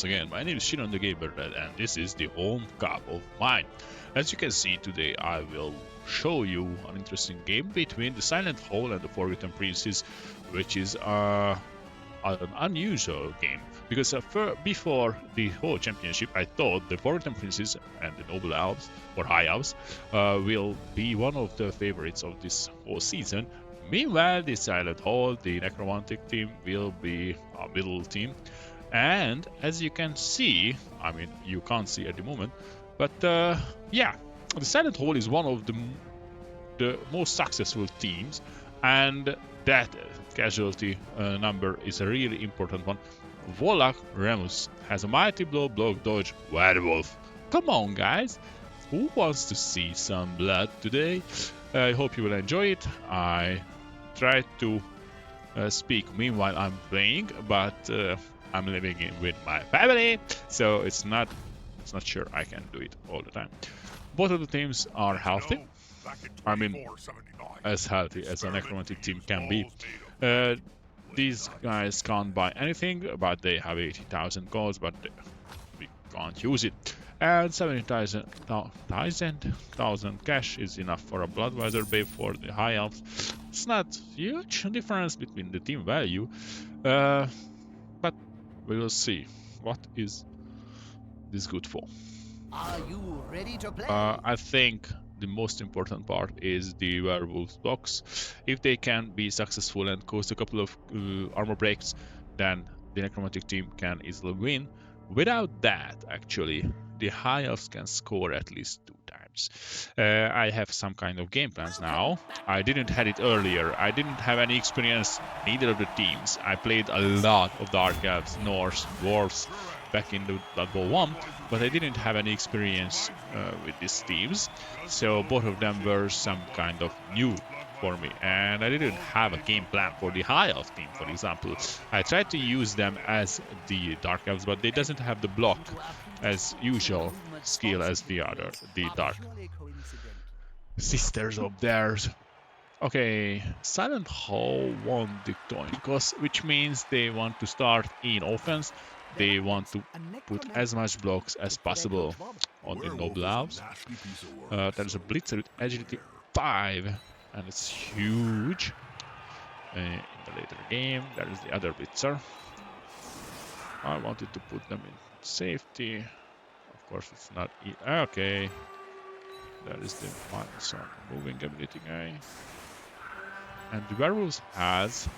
once again. My name is Shinon the Gamer and this is the home cup of mine. As you can see today I will show you an interesting game between the Silent Howl and the Forgotten Princes, which is an unusual game because before the whole championship I thought the Forgotten Princes and the Noble Elves or High Elves will be one of the favorites of this whole season. Meanwhile, the Silent Howl, the necromancer team, will be a middle team. And as you can see, I mean, you can't see at the moment, but yeah, the Silent Howl is one of the most successful teams, and that casualty number is a really important one. Volak Remus has a mighty blow, block, dodge, werewolf. Come on, guys. Who wants to see some blood today? I hope you will enjoy it. I try to speak meanwhile I'm playing, but I'm living with my family, so it's not sure I can do it all the time. Both of the teams are healthy. I mean, as healthy as a necromantic team can be. These guys can't buy anything, but they have 80,000 golds, but we can't use it. And 70,000 cash is enough for a Bloodweiser babe for the High Elves. It's not huge difference between the team value, but we will see what is this good for. Are you ready to play? I think the most important part is the werewolf blocks. If they can be successful and cause a couple of armor breaks, then the necromantic team can easily win. Without that, actually, the High Elves can score at least 2 times. I have some kind of game plans now. I didn't have it earlier. I didn't have any experience neither of the teams. I played a lot of Dark Elves, Norse, Dwarves back in the Blood Bowl 1, but I didn't have any experience with these teams. So both of them were some kind of new for me, and I didn't have a game plan for the High Elf team, for example. I tried to use them as the Dark Elves, but they doesn't have the block as usual skill as the Dark Sisters of theirs. Okay, Silent Howl won the coin toss, which means they want to start in offense. They want to put as much blocks as possible on the Noble Elves. There's a Blitzer with agility 5, and it's huge. In the later game, there is the other Blitzer. I wanted to put them in safety. Of course, it's not. Okay. There is the minus on moving ability guy. And the werewolves has.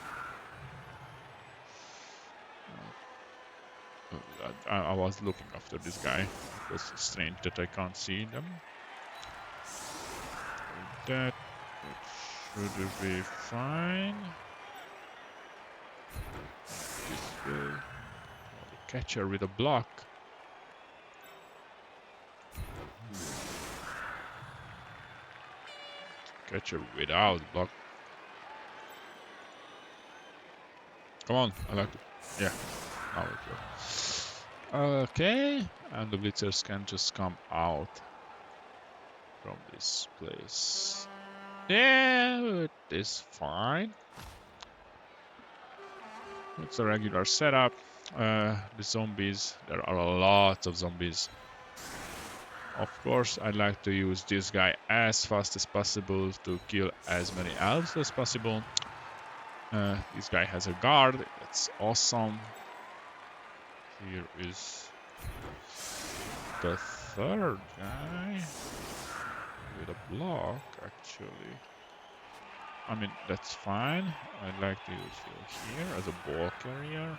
I was looking after this guy. It was strange that I can't see them. That should be fine. This will catch her with a block. Catch her without block. Come on, I like it. Yeah, now it works. Okay, and the blitzers can just come out from this place. Yeah, it is fine. It's a regular setup. The zombies, there are a lot of zombies. Of course, I like to use this guy as fast as possible to kill as many elves as possible. This guy has a guard, that's awesome. Here is the third guy with a block, actually. I mean, that's fine. I'd like to use you here as a ball carrier.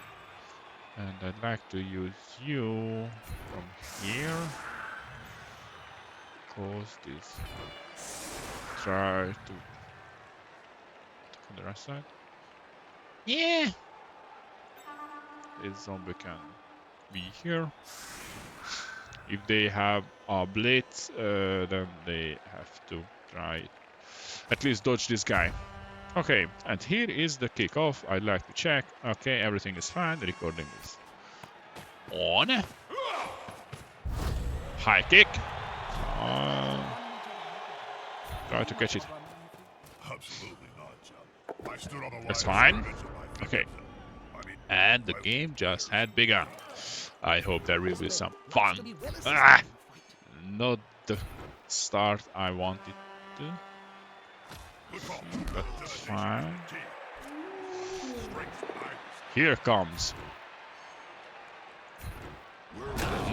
And I'd like to use you from here. Close this. Try to on the right side. Yeah! This zombie can be here. If they have a blitz, then they have to try at least dodge this guy. Okay, and here is the kickoff. I'd like to check. Okay, everything is fine. The recording is on. High kick. Try to catch it. That's fine. Okay. And the game just had begun. I hope there will be This some man likes to fun. be well assisted Ah! in fight. Not the start I wanted to. But fine. Here comes.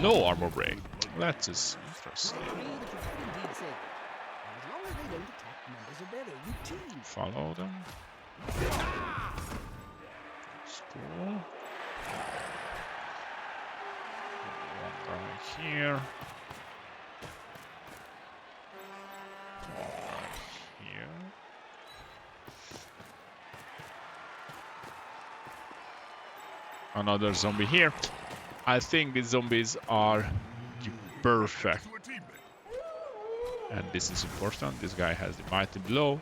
No armor break. That is interesting. I agree that you have indeed said that. As long as they don't attack members of their own team. Follow them. That's cool. One guy here. One guy here. Another zombie here. I think these zombies are perfect. And this is important. This guy has the mighty blow.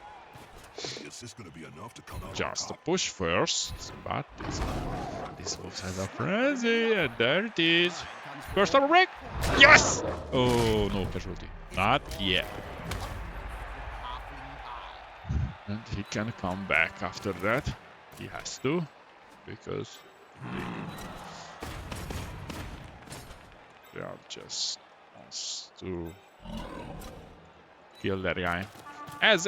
Just a push first, but this moves as a frenzy, and there it is. First armor break. Yes! Oh no, casualty. Not yet. And he can come back after that. He has to, because they are just wants to kill that guy. As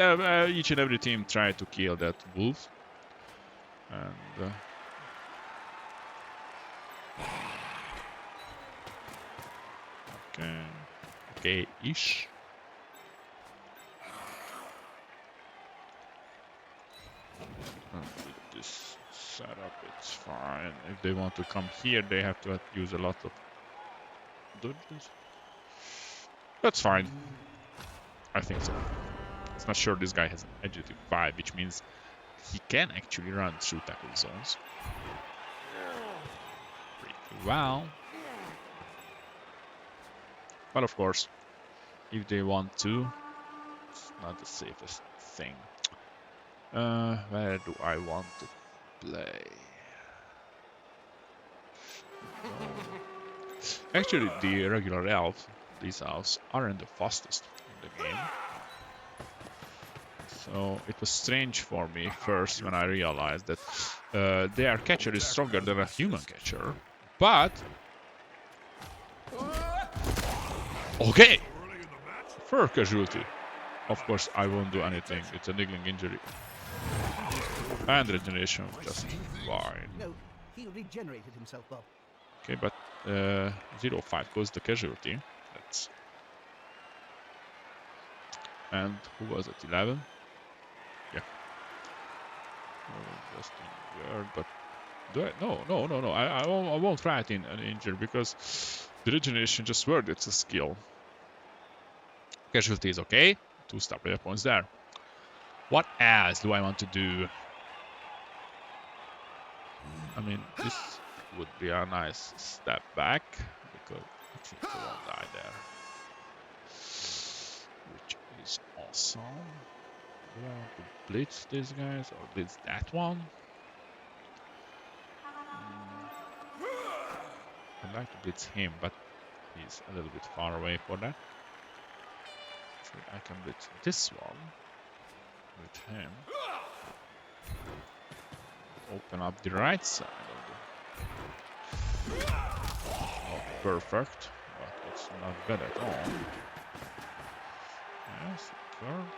each and every team tried to kill that wolf. And okay-ish. And with this setup, it's fine. If they want to come here, they have to use a lot of dodges. That's fine. I think so. It's not sure this guy has an adjective 5, which means he can actually run through tackle zones. Pretty well. But of course, if they want to, it's not the safest thing. Where do I want to play? Actually, the regular elves, these elves, aren't the fastest in the game. So it was strange for me first when I realized that their catcher is stronger than a human catcher. But okay, first casualty. Of course, I won't do anything. It's a niggling injury, and regeneration just fine. No, he regenerated himself, Bob. Okay, but 0-5 goes the casualty. That's and who was at 11? Yeah. Oh, just weird, but do I? No. I won't try it in an injury because the regeneration just worked. It's a skill. Casualty is okay. 2 star player points there. What else do I want to do? I mean, this would be a nice step back because I think they won't die there, which is awesome. Do I want to blitz these guys or blitz that one? I'd like to blitz him, but he's a little bit far away for that. Actually, I can blitz this one with him. Open up the right side of the... Not perfect, but it's not bad at all. Yes, third.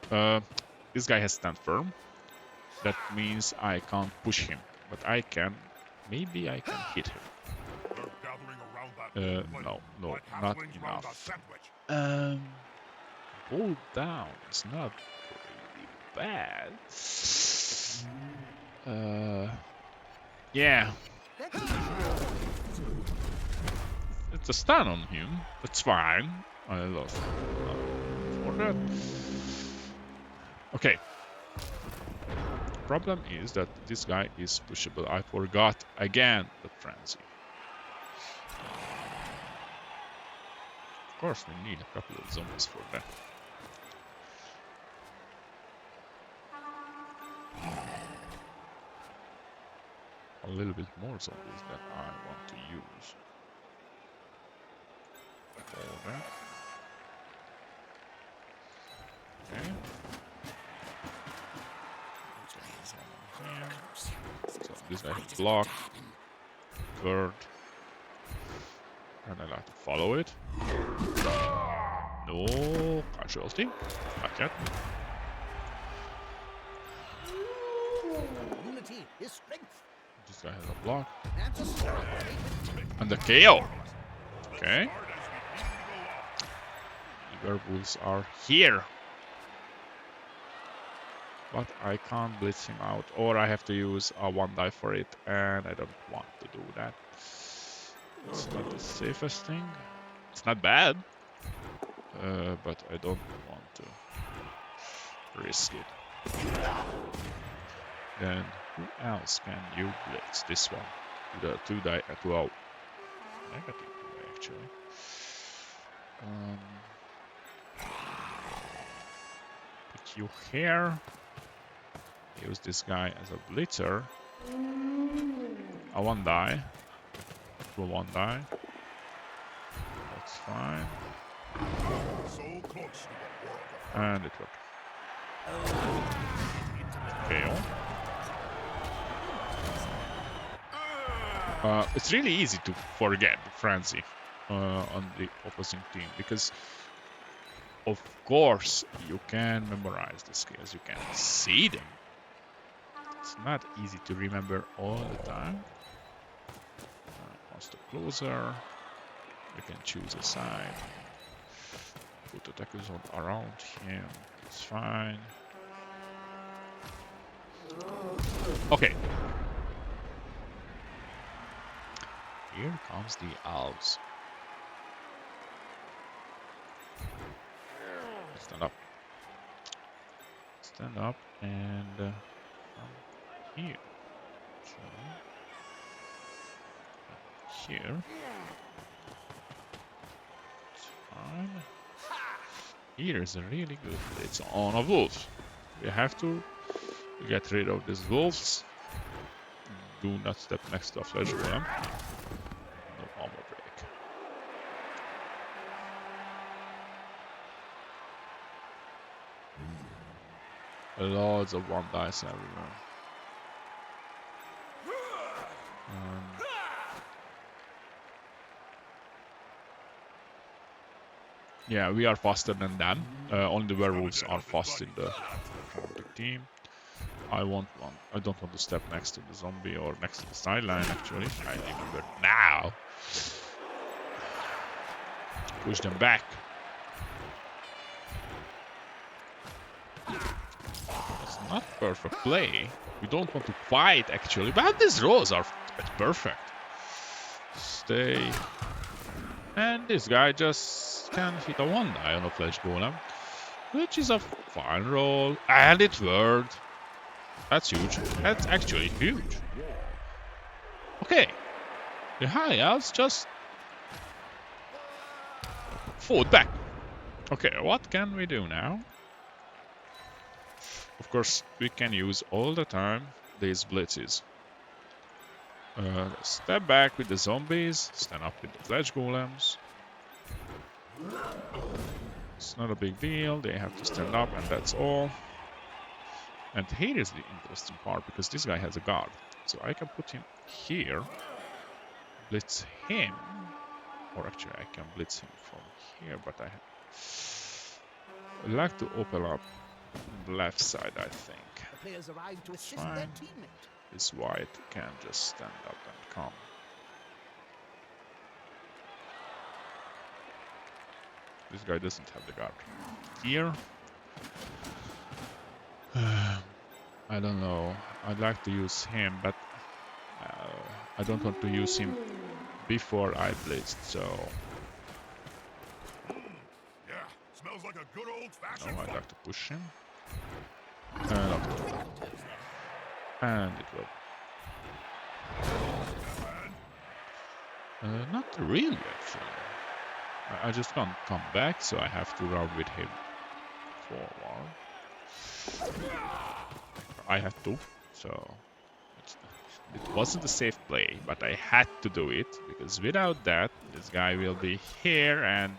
Here. This guy has stand firm. That means I can't push him, but I can. Maybe I can hit him. No, not enough. Hold down. It's not really bad. Yeah. It's a stun on him. That's fine. I lost for that. Okay. Problem is that this guy is pushable. I forgot again the frenzy. Of course, we need a couple of zombies for that. A little bit more zombies that I want to use. For that. Okay. this guy has block. Third. And I like to follow it. No casualty. Not yet. Unity is strength. This guy has a block. That's a story. And the KO. Okay. The werewolves are here. But I can't blitz him out. Or I have to use a 1 die for it. And I don't want to do that. It's not the safest thing. It's not bad. But I don't want to risk it. Then who else can you blitz? This one. The 2 die at 12. Negative actually. Put you here. Use this guy as a blitzer. A 1 die. For 1 die. That's fine. And it worked. KO. It's really easy to forget the frenzy on the opposing team because of course you can memorize the skills, you can see them. It's not easy to remember all the time. One step closer, you can choose a side. Put attackers on around him, it's fine. Okay. Here comes the elves. Stand up. Stand up and from here. So here. It's fine. Here is a really good. It's on a wolf. We have to get rid of these wolves. Do not step next to a flesh golem. No armor break. Loads of 1 dice everywhere. Yeah, we are faster than them. Only the werewolves are fast in the team. I don't want to step next to the zombie or next to the sideline actually. I remember now. Push them back. It's not perfect play. We don't want to fight actually, but these rolls are perfect. Stay. And this guy just can hit a 1 die on a flesh golem, which is a fine roll, and it worked. That's huge. That's actually huge. Okay. The high elves just fought back. Okay, what can we do now? Of course, we can use all the time these blitzes. Step back with the zombies, stand up with the flesh golems. It's not a big deal, they have to stand up and that's all. And here is the interesting part, because this guy has a guard. So I can put him here, blitz him, or actually I can blitz him from here, but I like to open up the left side, I think. The players arrive to assist Fine. their teammate. This white can just stand up and come. This guy doesn't have the guard. Here. I don't know. I'd like to use him, but I don't want to use him before I blitzed, so... Yeah, smells like a good old-fashioned No, I'd like to push him. And it will. Not really, actually. I just can't come back, so I have to run with him forward. I had to, so it wasn't a safe play, but I had to do it, because without that, this guy will be here and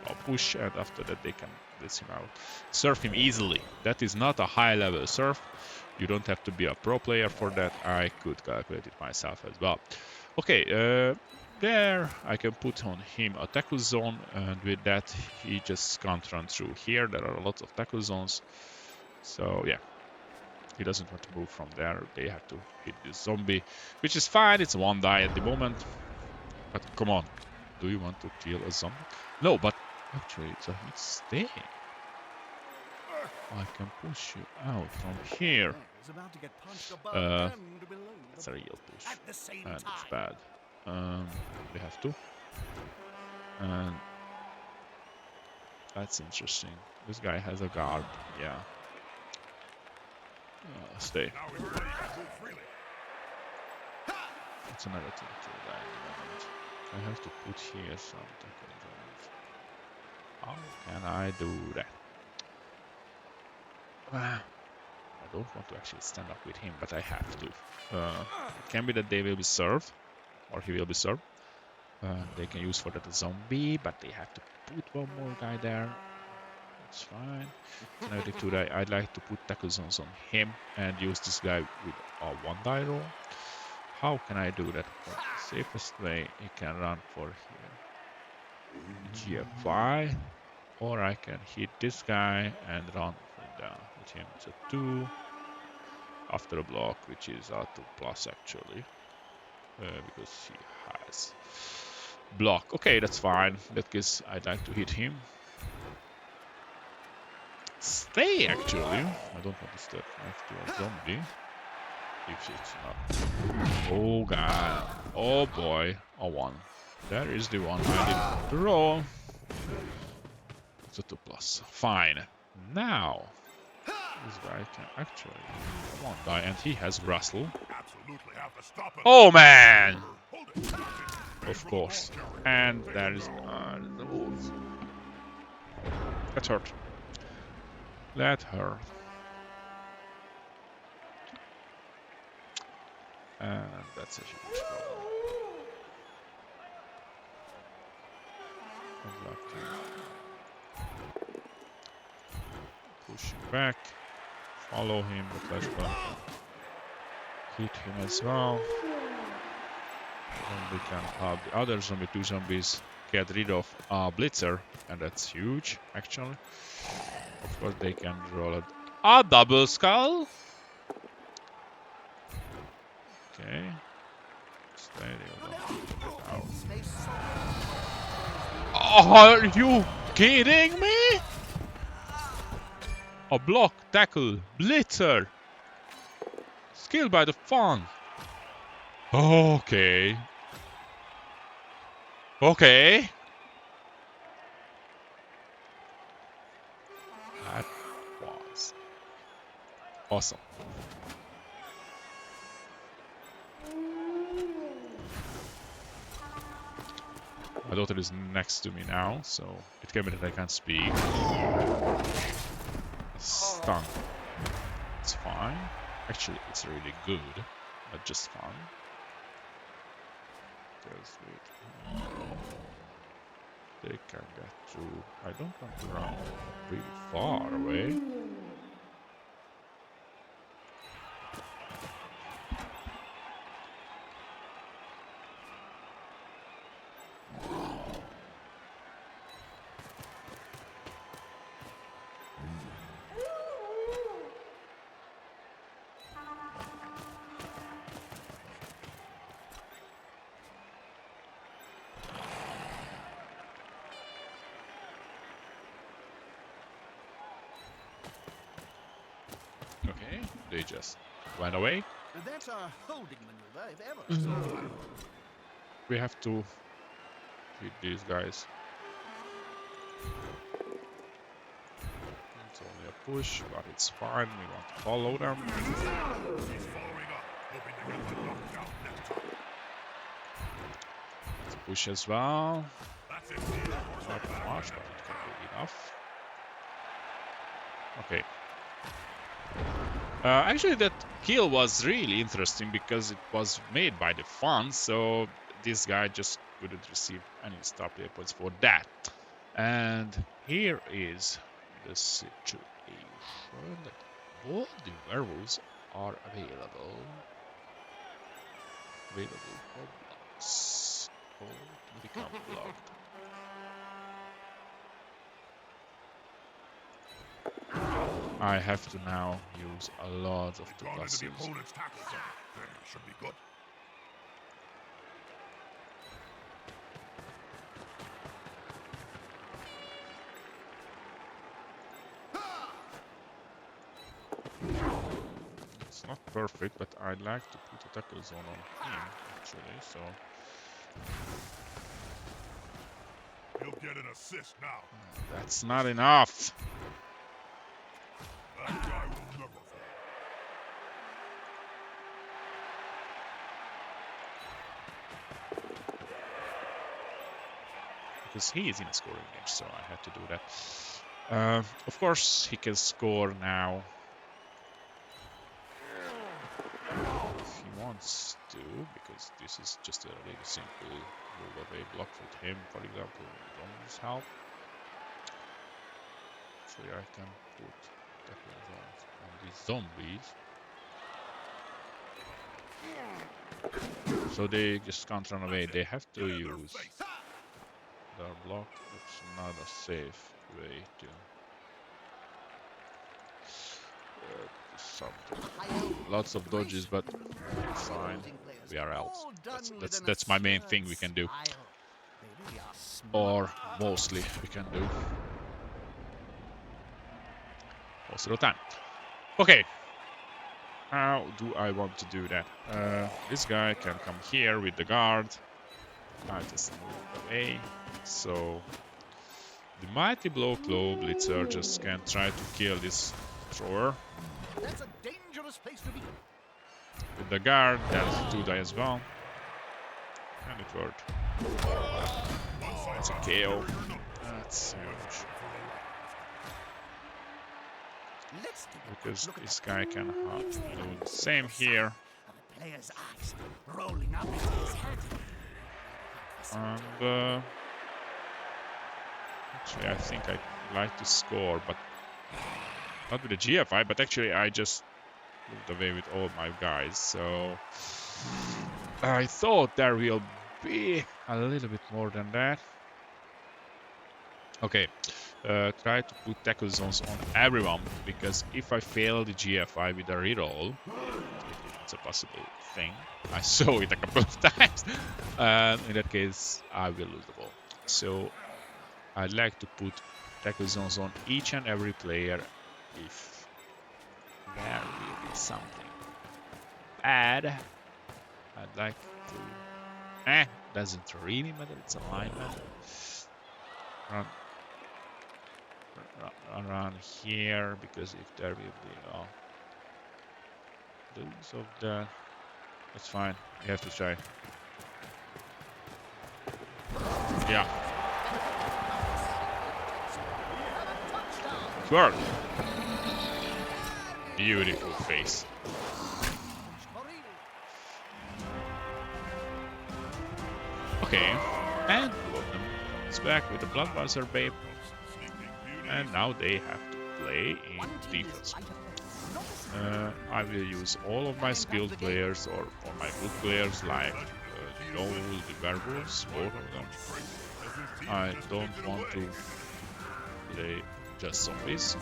I'll push, and after that they can blitz him out. Surf him easily. That is not a high level surf. You don't have to be a pro player for that. I could calculate it myself as well. Okay, there I can put on him a tackle zone, and with that he just can't run through here. There are lots of tackle zones, so yeah, he doesn't want to move from there. They have to hit this zombie, which is fine. It's one die at the moment, but come on, do you want to kill a zombie? No, but actually it's a mistake. I can push you out from here. Is about to get punched above Uh, and below It's a real push, at the same and it's time. bad. We have to. And that's interesting. This guy has a guard. Yeah. Stay. Now we're ready to move freely. It's another thing to die in the moment. I have to put here some tackle zones. How can I do that? I don't want to actually stand up with him, but I have to. It can be that they will be served, or he will be served. They can use for that zombie, but they have to put one more guy there. That's fine. Another thing today, I'd like to put tackle zones on him and use this guy with a one die roll. How can I do that? Well, the safest way, he can run for here, GFI, or I can hit this guy and run from down with him. It's a 2 after a block, which is a 2 plus actually, because he has block. Okay, that's fine. In that case, I'd like to hit him. Stay actually. I don't want to step next to a zombie. If it's not. Oh god. Oh boy. A 1. That is the one I didn't roll. It's a 2 plus. Fine. Now this guy can actually one die, and he has Rustle. Absolutely have to stop him. Oh man! Hold it. Of course. And there is the wolves. That hurt. That hurt. And that's a huge problem. Push him back. Follow him, the flash button. Hit him as well. Then we can have the other zombie, 2 zombies, get rid of Blitzer, and that's huge, actually. Of course, they can roll a double skull. Okay. Stay there. Are you kidding me? A block, tackle, Blitzer. Skill by the Fawn. Okay. Okay. That was awesome. My daughter is next to me now, so it can be that I can't speak. Stun. It's fine. Actually, it's really good, not just fun. They can get through. I don't want to run really far away. Okay, they just went away. That's a holding maneuver if ever I saw one. We have to hit these guys. It's only a push, but it's fine. We want to follow them. He's following up, hoping to get the knockdown next time. Let's push as well. That's it. Not much, but it can be enough. Okay. Actually, that kill was really interesting because it was made by the fans, so this guy just couldn't receive any star player points for that. And here is the situation. All the werewolves are available. Available for blocks. Or to become blocked. I have to now use a lot of the Gone into the buses. opponent's tackle zone. There, should be good. It's not perfect, but I'd like to put a tackle zone on him, actually, so... He'll get an assist now. That's not enough! That guy will never fall. Because he is in a scoring range, so I had to do that. Of course, he can score now. If he wants to, because this is just a really simple move away block for him, for example, Zombies help. So I can put tackle on these zombies. So they just can't run away, they have to use their block. It's not a safe way to do something. Lots of dodges, but fine. We are elves. That's my main thing we can do. Or mostly we can do. Most of the time. Okay. How do I want to do that? This guy can come here with the guard. I just move away. So the mighty blow claw blitzer just can try to kill this thrower. That's a dangerous place to be. With the guard, that's 2 die as well. And it worked. That's a KO. That's huge. Because this guy can do the same here. And actually I think I'd like to score, but not with the GFI, but actually I just moved away with all my guys, so I thought there will be a little bit more than that. Okay, try to put tackle zones on everyone, because if I fail the GFI with a reroll, it's a possible thing. I saw it a couple of times. In that case, I will lose the ball. So I'd like to put tackle zones on each and every player if there will be something bad. I'd like to... doesn't really matter, it's alignment. Run around here, because if there will be loads of that, that's fine. You have to try. Yeah. It worked. Beautiful face. Okay, and two of them comes back with the Bloodbuzzer Babe. And now they have to play in defense. I will use all of my skilled players or my good players like the Gnoll, the Werewolves, both of them. I don't want to play just zombies.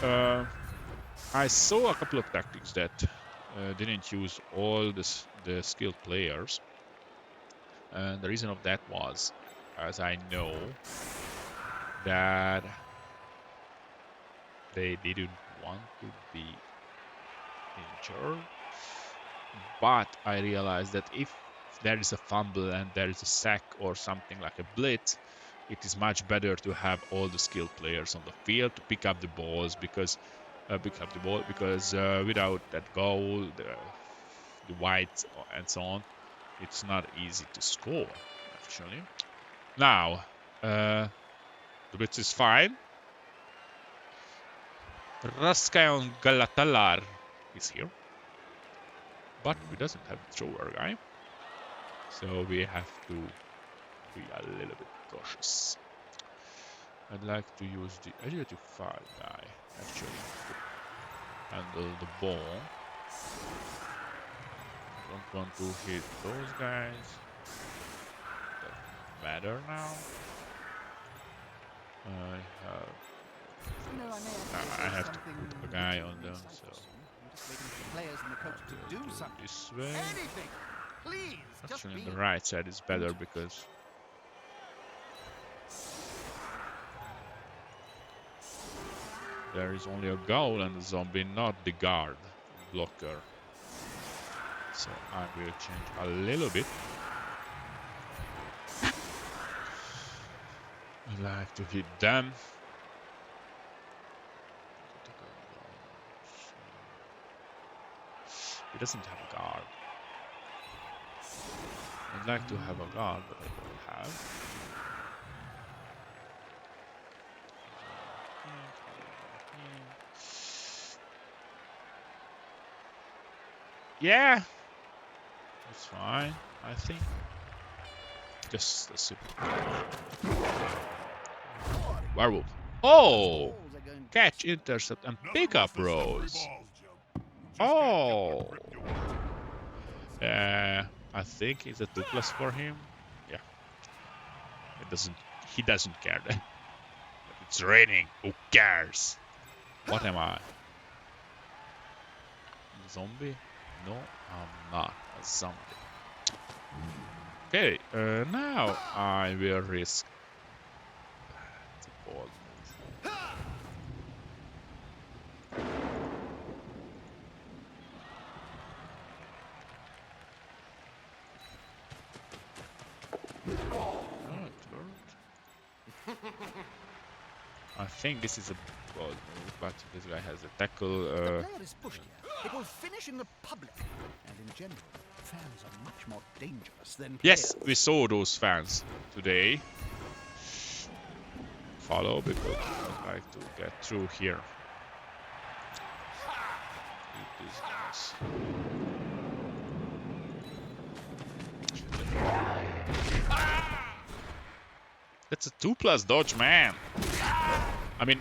I saw a couple of tactics that didn't use all the skilled players. And the reason of that was, as I know, that they didn't want to be injured. But I realized that if there is a fumble and there is a sack or something like a blitz, it is much better to have all the skilled players on the field to pick up the balls, because without that goal, the whites and so on, it's not easy to score actually. Now the blitz is fine. Raskayon Galatalar is here, but we doesn't have the thrower guy, so we have to be a little bit cautious. I'd like to use the agility 5 guy actually to handle the ball. Don't want to hit those guys. Doesn't matter now. I have to put a guy on them, so I'm just waiting for the players and the coach to do do something. this way. Anything, please. Just Actually, be on the right side is better because there is only a ghoul and a zombie, not the guard blocker. So I will change a little bit. I like to hit them. He doesn't have a guard. I'd like to have a guard, but I don't have. Yeah, that's fine, I think. Just a simple werewolf. Oh! Catch, intercept, and pick up rows. Oh! I think it's a 2+ for him. Yeah. He doesn't care then. It's raining. Who cares? What am I? Zombie? No, I'm not a zombie. Okay, now I will risk the ball move. I think this is a ball move, but this guy has a tackle. If the player is pushed here, it will finish in the public. And in general, fans are much more dangerous than Yes, players. we saw those fans today. Follow because I like to get through here. Eat these guys. That's a 2+ dodge, man. I mean,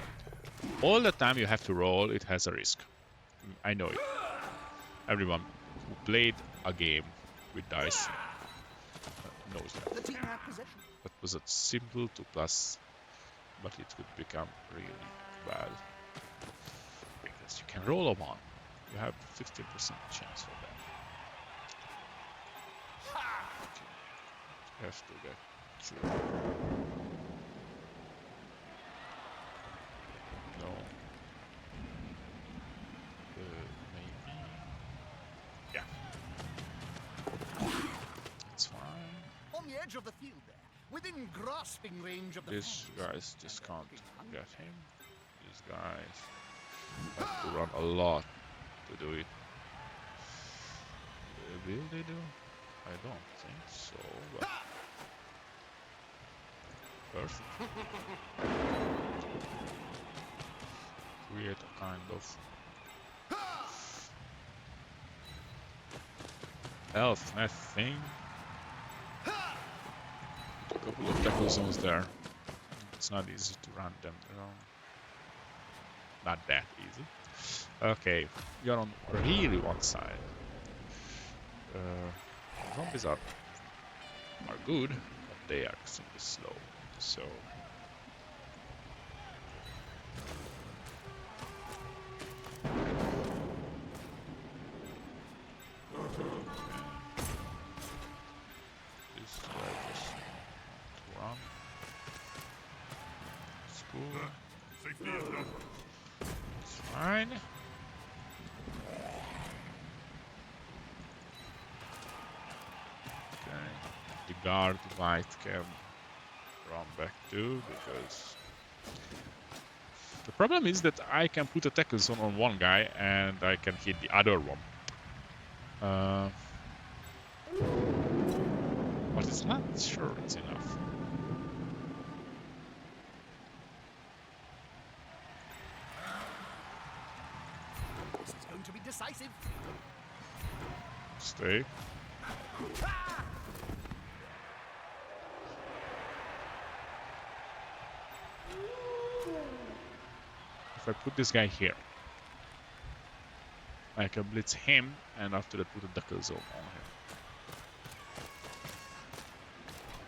all the time you have to roll, it has a risk. I know it. Everyone who played a game with dice knows that. The team had possession. That was a simple 2+, but it could become really bad. Because you can roll a 1. You have 50% chance for that. Okay. You have to get through. No. Maybe. Yeah. It's fine. On the edge of the field there, within grasping range of the These fans. guys just can't get him. These guys have to run a lot to do it. Will they do? I don't think so, but first create a kind of health net thing. A couple of tackle zones there. It's not easy to run them around. Not that easy. Okay, you're on really one side. Zombies are good, but they are extremely slow. So this guy just to run. It's cool. Safety is done. It's fine. Okay. The guard might can run back too, because the problem is that I can put a tackle zone on one guy and I can hit the other one. But it's not sure it's enough. This is going to be decisive. Stay. If I put this guy here, I can blitz him, and after that put a deckle zone on him.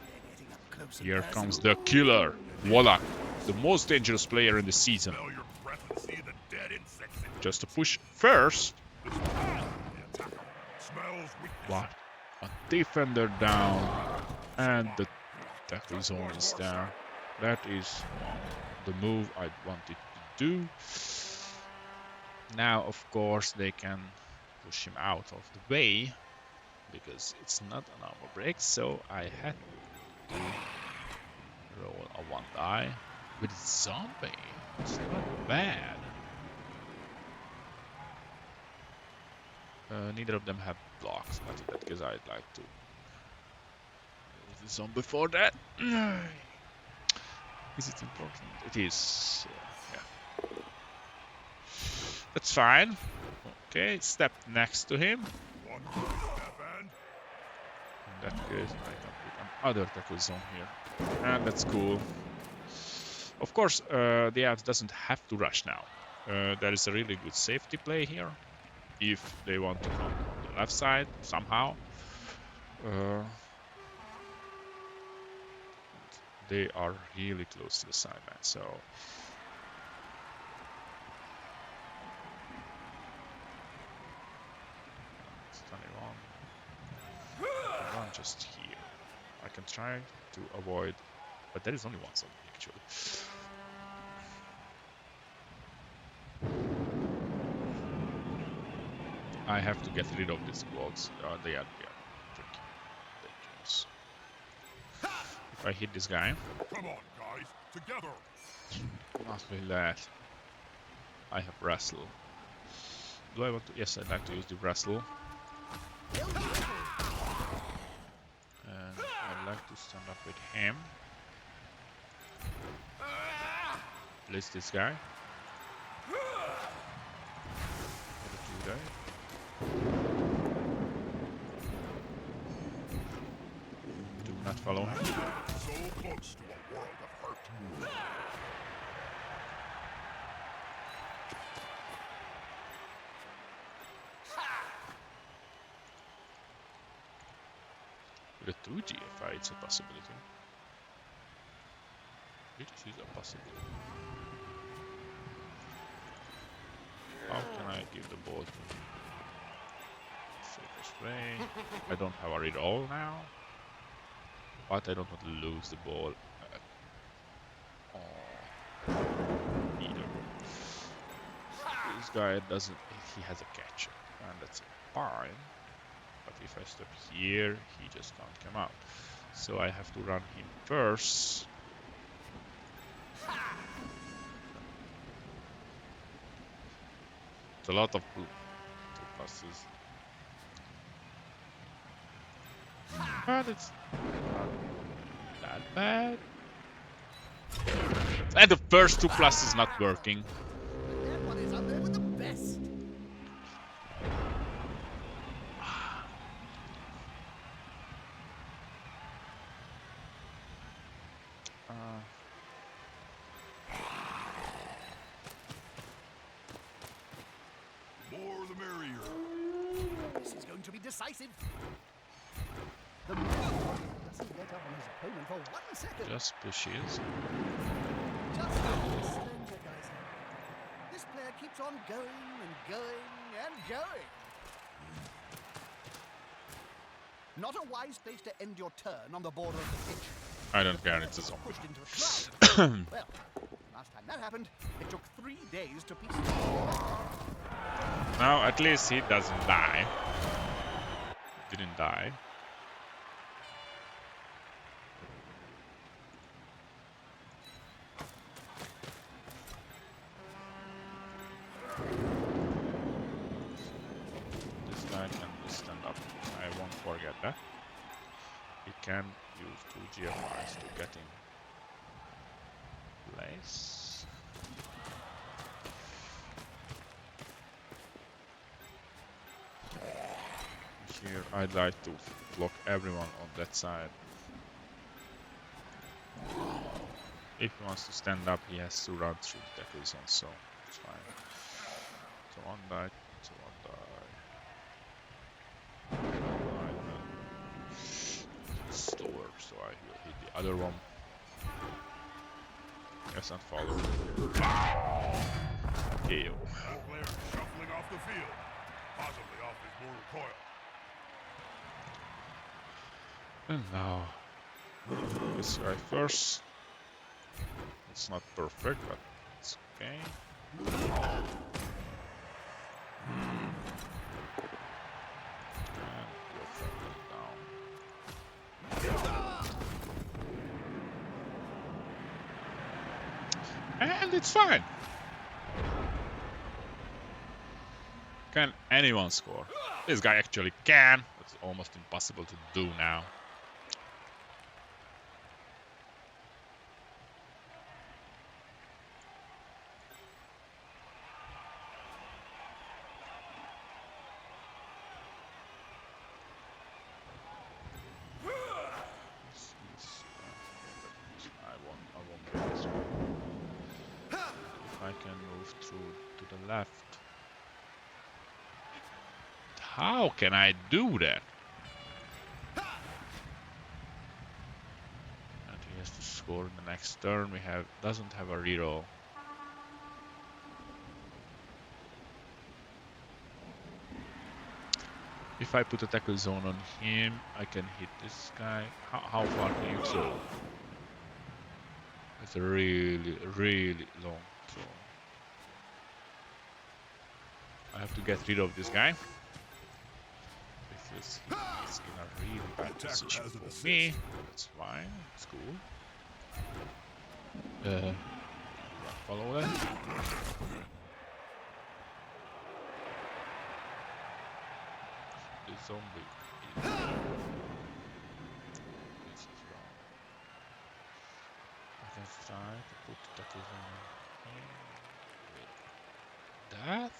They're getting up close and Here personal. comes the killer, Wallach, the most dangerous player in the season. Smell your breath and see the dead insects in Just to push first. the attacker. Smells weakness. What? A defender down, and the tackle zone is there. That is the move I wanted to do. Now, of course, they can push him out of the way because it's not an armor break, so I had to roll a 1 die with zombie. It's not bad. Neither of them have blocks, but in that case I'd like to use the zombie for that. Is it important? It is. Yeah. That's fine. Okay, step next to him. One step and In that case, I can put another tackle zone here. And that's cool. Of course, the elf doesn't have to rush now. There is a really good safety play here. If they want to come on the left side somehow. They are really close to the sideline, so it's 21. Run just here. I can try to avoid, but there is only one zombie actually. I have to get rid of these walls. They are tricky, dangerous. If I hit this guy, come on, guys, together. not really that. I have wrestle. Do I want to? Yes, I'd like to use the wrestle. And I'd like to stand up with him. Blitz this guy. What do Do not follow him. So close to a world of hurt. With a 2 GFI, it's a possibility. It is a possibility. How can I give the ball to him? Safest way. I don't have a read all now. But I don't want to lose the ball either. This guy doesn't. He has a catcher, and that's fine. But if I stop here, he just can't come out. So I have to run him first. It's a lot of two passes. But it's not that bad. And the first 2 plus is not working. That one is up there with the best. More the merrier. This is going to be decisive. The man doesn't let up on his opponent for 1 second. Just pushes. Just like the slender guys have. This player keeps on going and going and going. Not a wise place to end your turn on the border of the pitch. I don't care, it's a zombie. Pushed into a crowd. Well, last time that happened, it took 3 days to piece it together. Now at least he doesn't die. Didn't die. This guy can stand up. I won't forget that. He can use 2 GFIs to get in place. Here I'd like to block everyone on that side. If he wants to stand up, he has to run through the tackle zone, so it's fine. So 1 die, so 1 die. Other one. Yes, not follow. KO. That player shuffling off the field, possibly off his mortal coil. And now, this guy first. It's not perfect, but it's okay. And your friend down. And it's fine. Can anyone score? This guy actually can. It's almost impossible to do now. I won't get this one. If I can move through to the left. How can I do that? And he has to score in the next turn. Doesn't have a reroll. If I put a tackle zone on him, I can hit this guy. How far can you throw? It's a really, really long throw. I have to get rid of this guy. Because he's in a really bad position for me. That's fine. It's cool. Follow that. The zombie is this is wrong. I can try to put the tackle zone on him with that.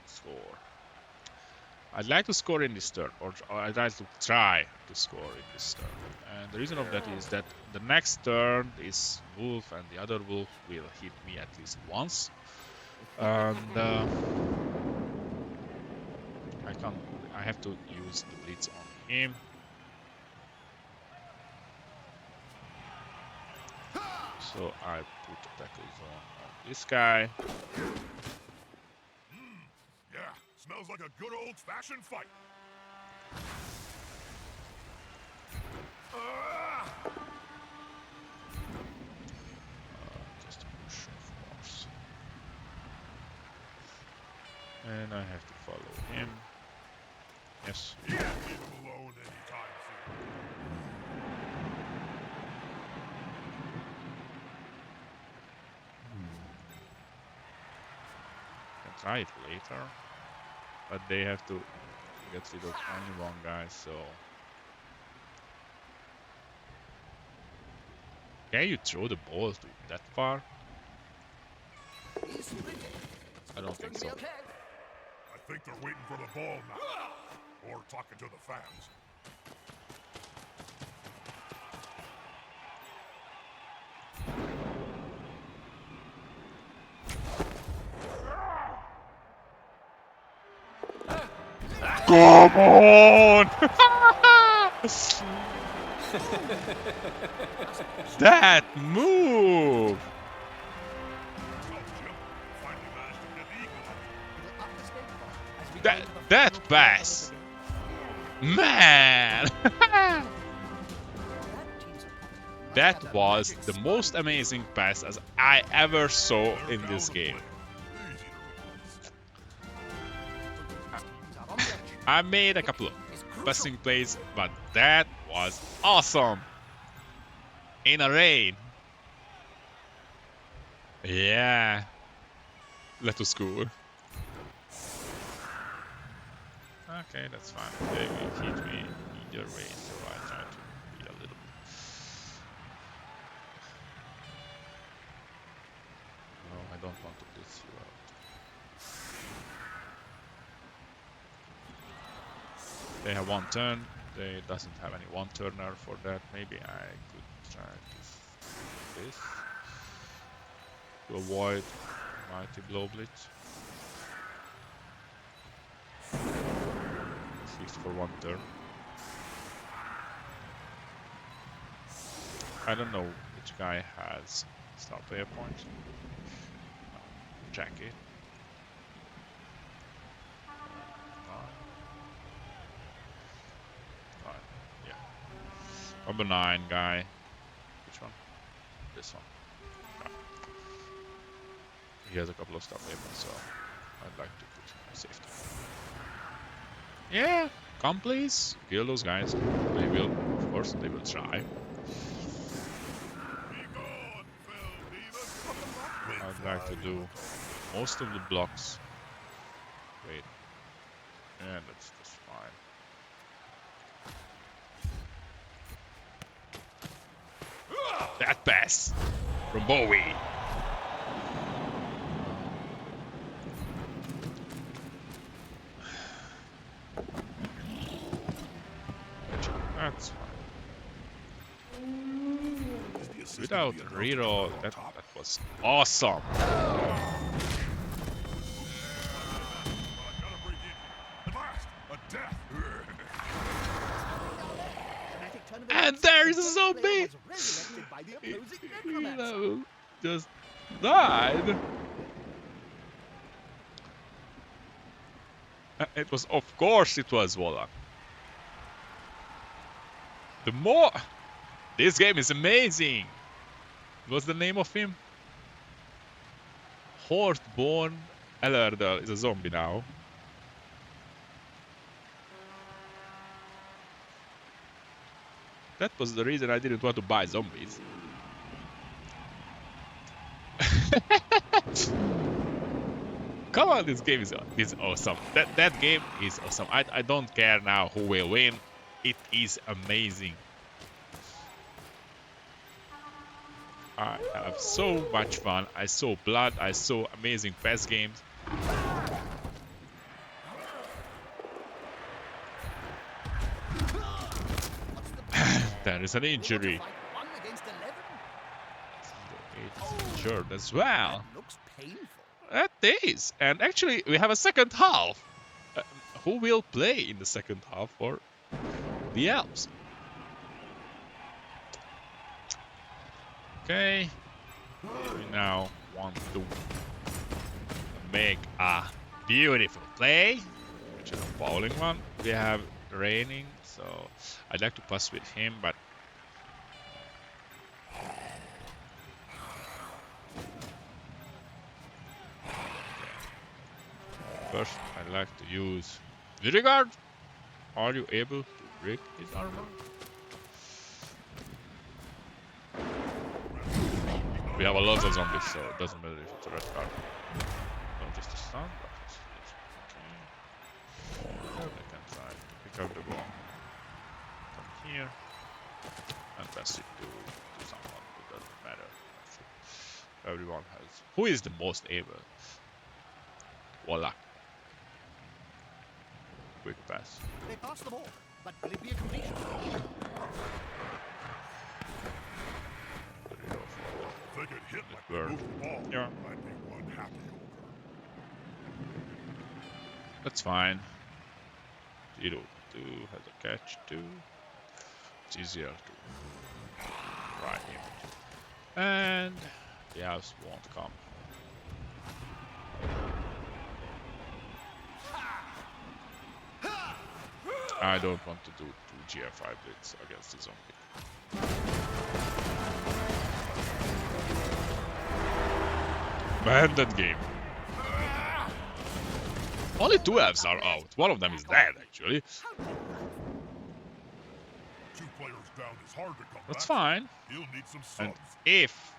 Score. I'd like to score in this turn, or I'd like to try to score in this turn. And the reason of that is that the next turn is wolf, and the other wolf will hit me at least once. And I have to use the blitz on him. So I put the tackle zone on this guy. Yeah, smells like a good old-fashioned fight. Just a push, of course. And I have to follow him. Yes. You can't leave him alone anytime soon. Can try it later, but they have to get rid of only one guy, so can you throw the ball to that far? I don't think so. I think they're waiting for the ball now, or talking to the fans. Come on! That move! That pass! Man! That was the most amazing pass as I ever saw in this game. I made a couple of passing plays, but that was awesome! In a rain. Yeah. Let us go. Okay, that's fine. They will hit me either way, so I try to be a little. No, I don't want to blitz you out. They have one turn. They doesn't have any one turner for that. Maybe I could try this. to avoid mighty blow blitz. At least for one turn. I don't know which guy has star player points. Check it. Nine. Yeah. Number 9 guy. Which one? This one. No. He has a couple of star player points, so I'd like to put him in safety. Yeah, come please. Kill those guys. They will, of course, they will try. I'd like to do most of the blocks. Wait. Yeah, that's fine. That pass from Bowie. That's fine. Without reroll, that was awesome. And there is a zombie! He just died. It was, of course, it was Wallach. The more. This game is amazing. What's the name of him? Hortborn Elerdel is a zombie now. That was the reason I didn't want to buy zombies. Come on, this game is awesome. That game is awesome. I don't care now who will win. It is amazing. I have so much fun. I saw blood. I saw amazing PES games. There is an injury. It's injured as well. That is. And actually, we have a second half. Who will play in the second half for the elves? Okay. We now want to make a beautiful play, which is a bowling one. We have raining, so I'd like to pass with him, but first I'd like to use the regard. Are you able to break his armor? We have a lot of zombies, so it doesn't matter if it's a red card. Not just a stun, but it's okay. They can try to pick up the ball. Come here and pass it to someone. It doesn't matter. Everyone has. Who is the most able? Voila. Quick pass. They pass the ball, but will it be a completion? If they get hit like they moved the ball, Yeah. I'd be one happy over. That's fine. 0-2 has a catch too. It's easier to ride him. And the elves won't come. I don't want to do 2 GFI blitz against the zombie. Man, that game. Only 2 elves are out. One of them is dead, actually. 2 players down is hard to come That's back. fine. He'll need some And subs. if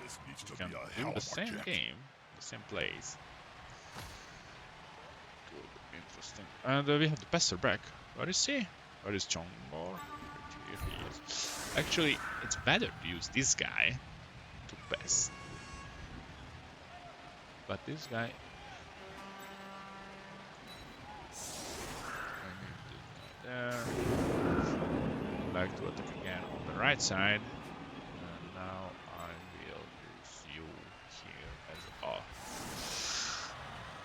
This needs to we be can a do hell the of a same jet. game, the same plays. Good, interesting. And we have the passer back. Where is he? Where is Chongbor? Here he is. Actually, it's better to use this guy to pass. But this guy... there. I'd like to attack again on the right side. And now I will use you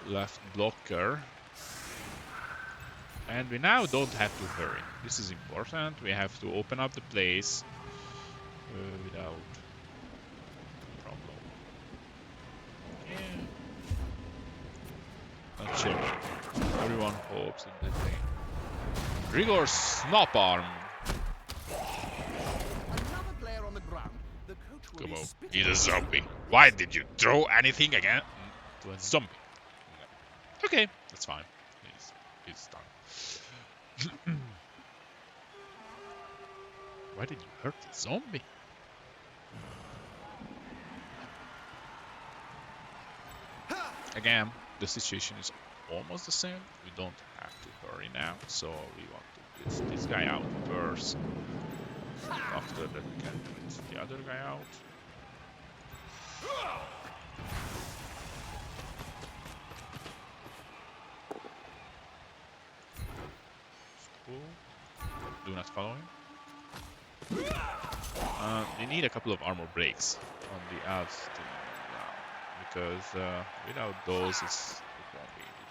left blocker. And we now don't have to hurry. This is important. We have to open up the place without problem. Yeah. Not sure. Everyone hopes in the thing. Rigor Snop Arm. Another player on the ground. The coach will Come be on. spitting He's a zombie. Why did you throw anything again to a zombie? Okay, that's fine. He's done. Why did you hurt the zombie? Again, the situation is almost the same. We don't have to hurry now, so we want to get this guy out first. After that, we can get the other guy out. Cool. Do not follow him. We need a couple of armor breaks on the elves team now, because without those, it won't be able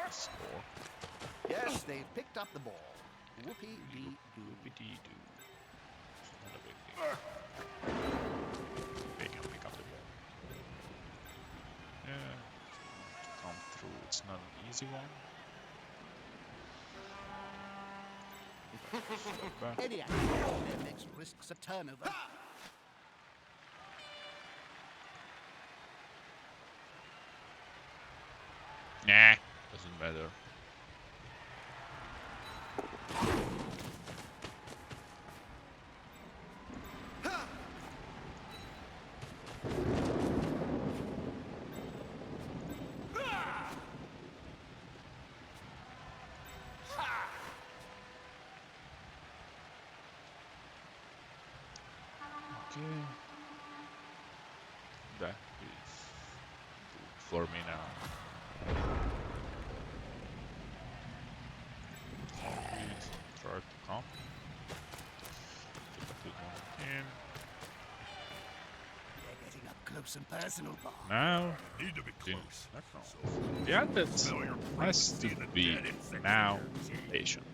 to score. Yes, they've picked up the ball. Whoopie-dee-doo. Whoopie-dee-doo. It's not a big deal. They can pick up the ball. Yeah, to come through, it's not an easy one. Any action their next risks a turnover. Nah, doesn't matter. Okay. That is good for me now. Please try to come. Get a good one on him. They're getting up close and personal, Bob. Now, Need to be the close. necromancer. Yeah, that has to be now patient.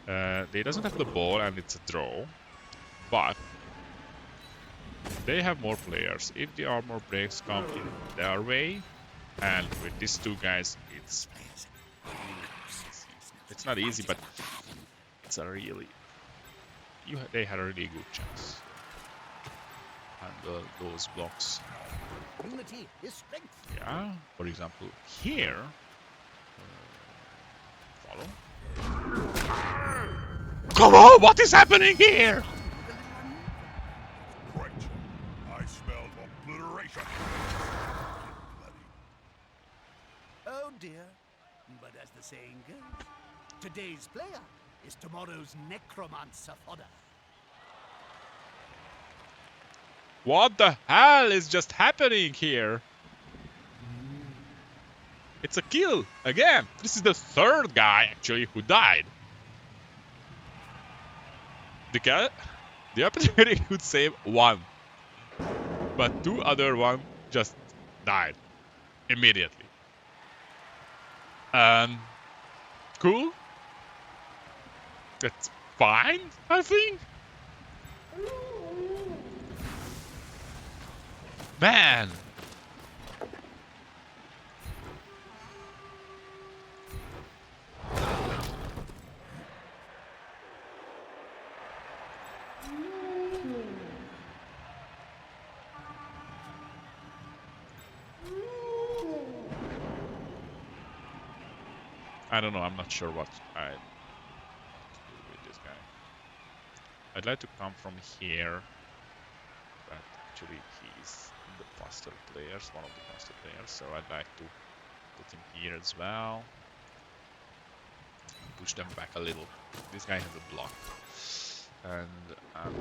They doesn't have the ball and it's a draw, but they have more players. If the armor breaks come in their way, and with these two guys, it's not easy, but it's a really they had a really good chance. And those blocks. Unity is strength. Yeah, for example, here. Follow. Come on, what is happening here? Right. I smell obliteration. Oh dear. But as the saying goes, today's player is tomorrow's necromancer fodder. What the hell is just happening here? It's a kill again. This is the third guy actually who died. The opportunity could save one, but two other one just died immediately. Cool. That's fine, I think. Man. I don't know, I'm not sure what I do with this guy. I'd like to come from here, but actually he's the faster players, one of the faster players, so I'd like to put him here as well. Push them back a little. This guy has a block. And I'm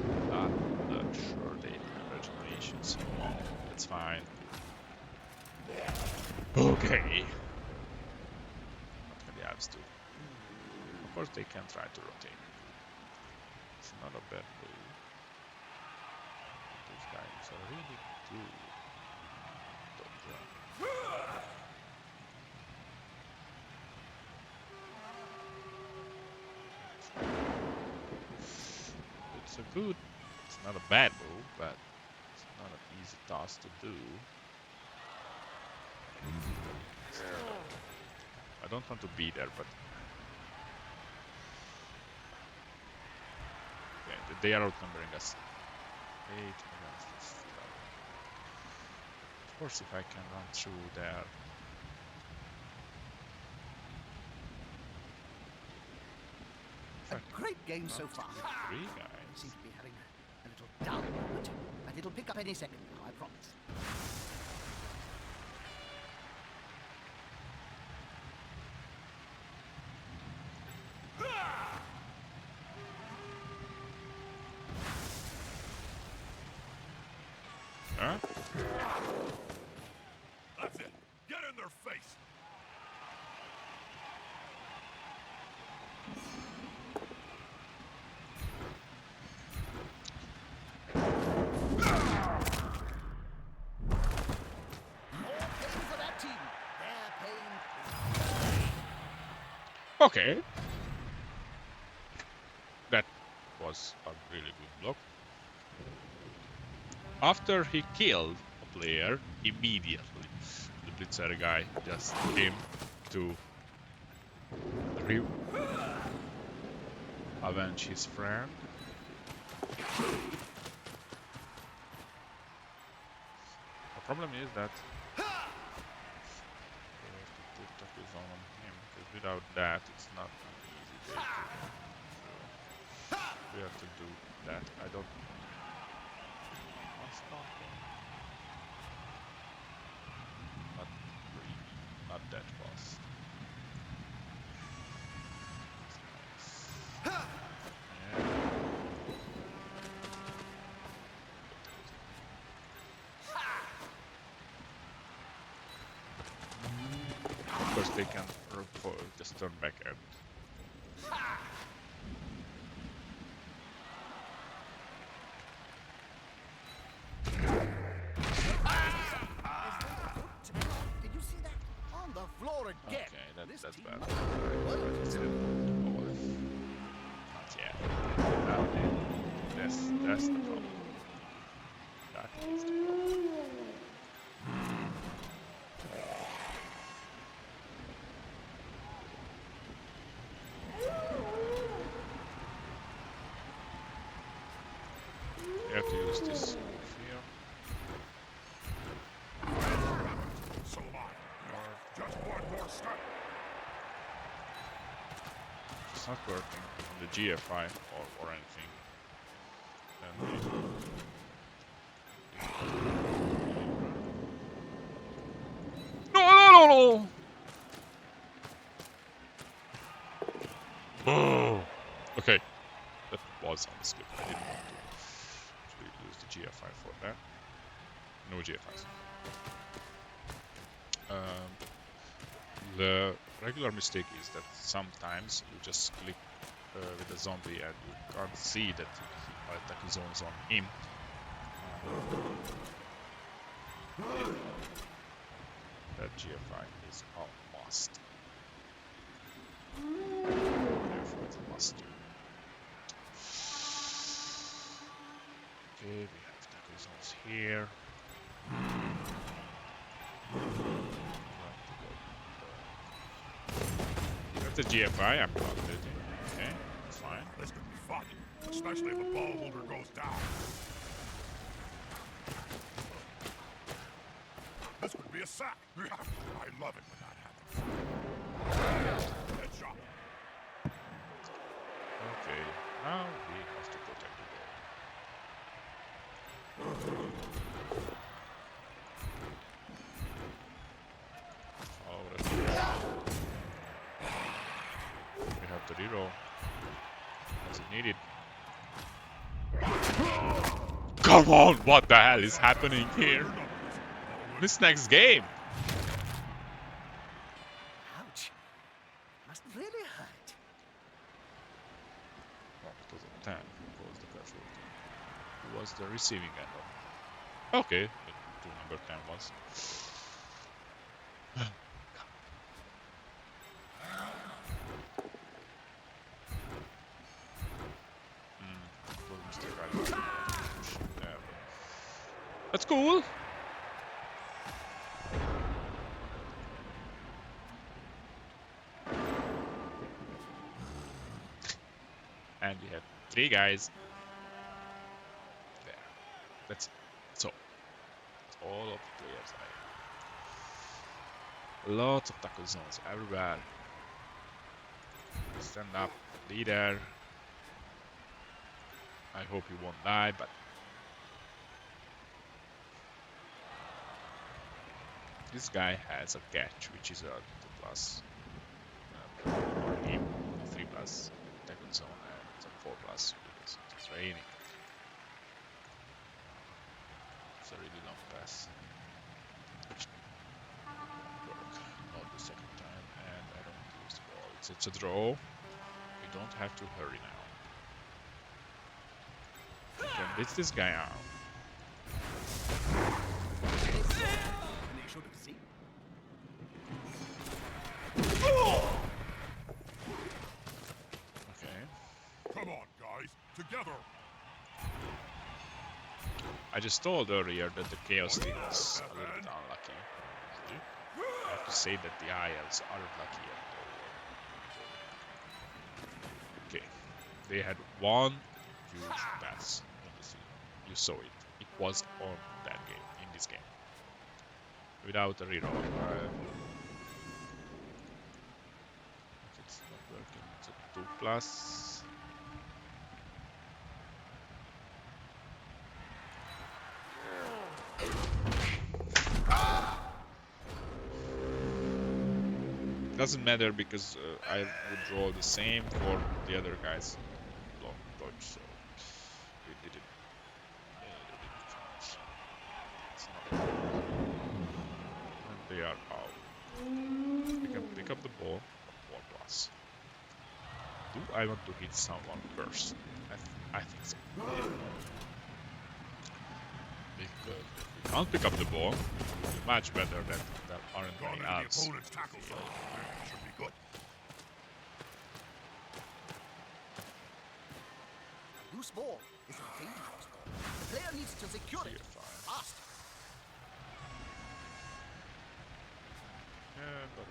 not sure they have regeneration, so that's fine. Okay. What can the elves do? Of course they can try to rotate. It's not a bad move. This guy is a really good. It's a good, it's not a bad move, but it's not an easy task to do. I don't want to be there, but okay, they are outnumbering us. 8 against this. Of course, if I can run through there. A great game so far. 3 They guys. seem to be having a little dull moment, but it'll pick up any second now, I promise. Huh? That's it. Get in their face. More pain for that team. Their pain. Okay. That was a really good block. After he killed a player, immediately the Blitzer guy just came to avenge his friend. The problem is that we have to put tackle zone on him, because without that it's not an easy day to do. We have to do that. I don't not really, not that fast. Nice. Yeah. Of course they can just turn back and Did you see that? On the floor again. okay, This that's team bad. must be well. Not yet. Now that's the problem. That is the problem. You have to use this move here. So am I. Just one more step. It's not working on the GFI or anything. Then no! Oh, okay. That was on the script. I didn't want to use the GFI for that. No GFIs. The regular mistake is that sometimes you just click with a zombie and you can't see that attack zones on him. That GFI is a must. Therefore, it's a must do. Okay, we have tackle zones here. That's the GFI, I'm calculating. Okay, that's fine. This could be fun, especially if a ball holder goes down. This could be a sack. I love it when that happens. Headshot. Okay, now we have to protect the ball. Oh, that's good. We have to reroll as it needed. Come on, what the hell is happening here? This next game. Ouch. Must really hurt. Oh, it was a 10. What was the casualty? Who was the receiving end of? Okay, the number 10 was. What was the mistake? cool. And we have 3 guys. There. That's it. So, all of the players are. Lots of tackle zones everywhere. Stand up, leader. I hope you won't die, but this guy has a catch, which is a 2+ game, 3+ tackle zone, and a 4+ because it's raining. It's a really long pass. Which won't work. Not the second time, and I don't lose the ball. It's a draw. We don't have to hurry now. We can blitz this guy out. Okay. Come on, guys, together. I just told earlier that the Chaos team is a little bit unlucky. I have to say that the elves aren't lucky at all. Okay, they had one huge pass in the season. You saw it. It was on that game, in this game. Without a reroll. It's not working. It's a 2+. Doesn't matter because I would draw the same for the other guys long dodge, so we didn't finish. It's not. And they are out. We can pick up the ball at 4+. Do I want to hit someone first? I think so. Because if we can't pick up the ball, it's much better than there aren't any elves. The opponent's tackle zone. Should be good. Loose ball is a dangerous ball. The player needs to secure it fast. Yeah, but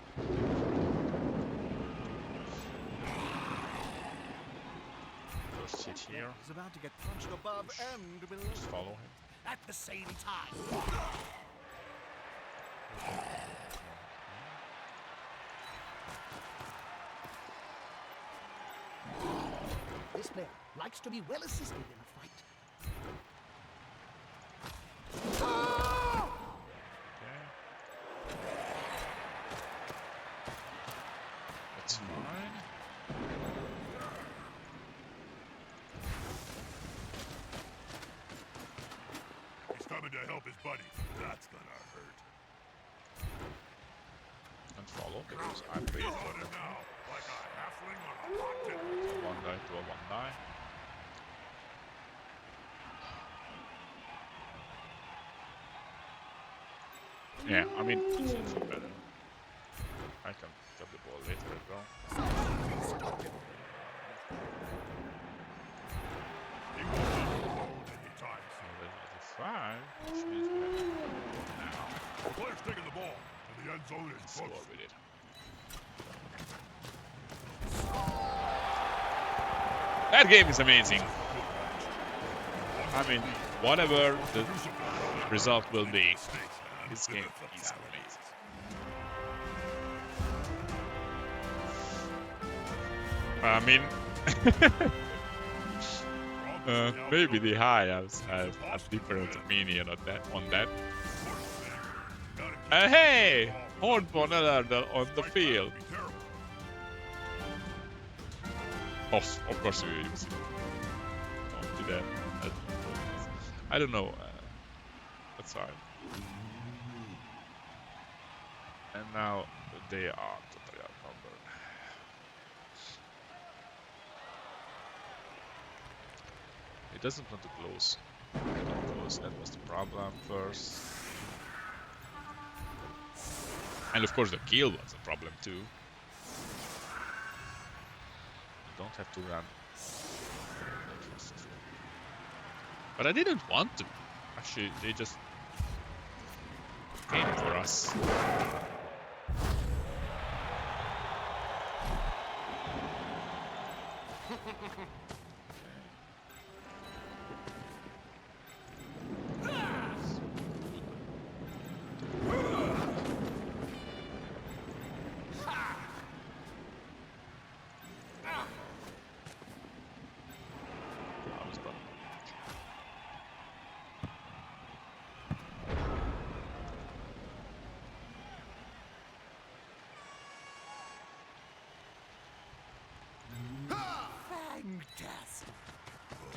first hit here. He's about to get punched above and below. Just follow him. At the same time. This player likes to be well assisted in a fight. Okay. That's fine. He's coming to help his buddy. That's gonna hurt. And follow because I'm pretty He's on him now, like a halfling on a hot dinner. 1 die to a 1 die. Yeah, I mean, it's better. I can get the ball later as well. Stop him. He won't leave him alone anytime So soon. there's 5, which means we have to get the ball now. The player's taking the ball, and the end zone is Score close. with it. That game is amazing. I mean, whatever the result will be, this game is amazing. I mean, maybe the high elves have a different opinion on that. Hey! Hornborn Elder on the field. Be careful. Of course we use it. Don't do that. I don't know. That's fine. And now they are totally outnumbered. It doesn't want to close. That was the problem first. And of course the kill was a problem too. You don't have to run. But I didn't want to. Actually, they just game for us. Fantastic.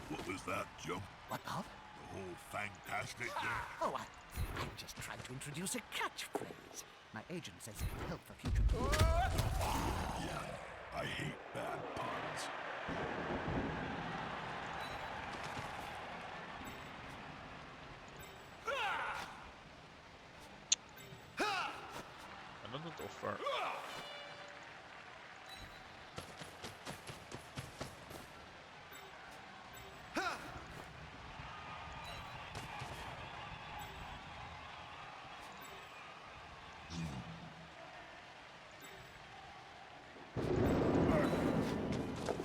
What was that, Jump? What now? The whole fantastic thing? Oh, I'm just trying to introduce a catchphrase. My agent says it will help for future tours. Yeah, I hate bad puns. Another offer.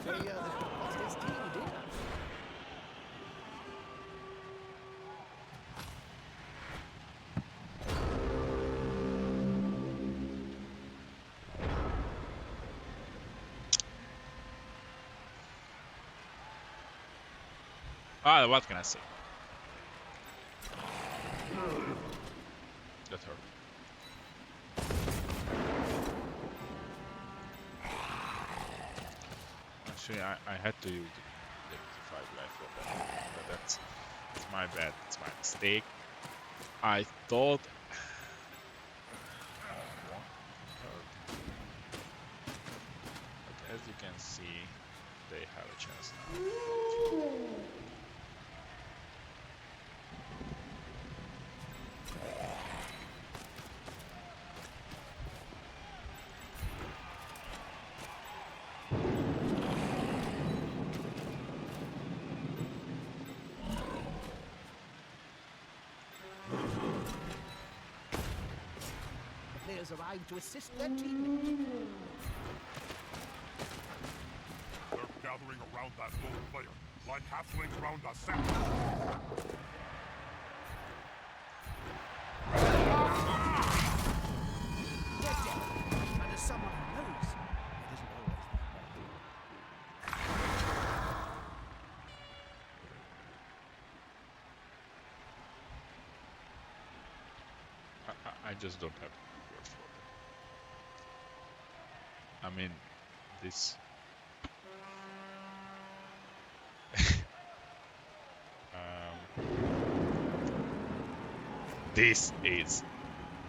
What's his team do? What can I say? That hurt. Actually, I had to use the 5 life for that, but that's my bad. It's my mistake. I thought. But as you can see, they have a chance now. Players arrive to assist their teammates. They're gathering around that lone player, like halflings around a sack. They're dead. And as someone who knows, it isn't always I just don't have words for that. I mean, this. This is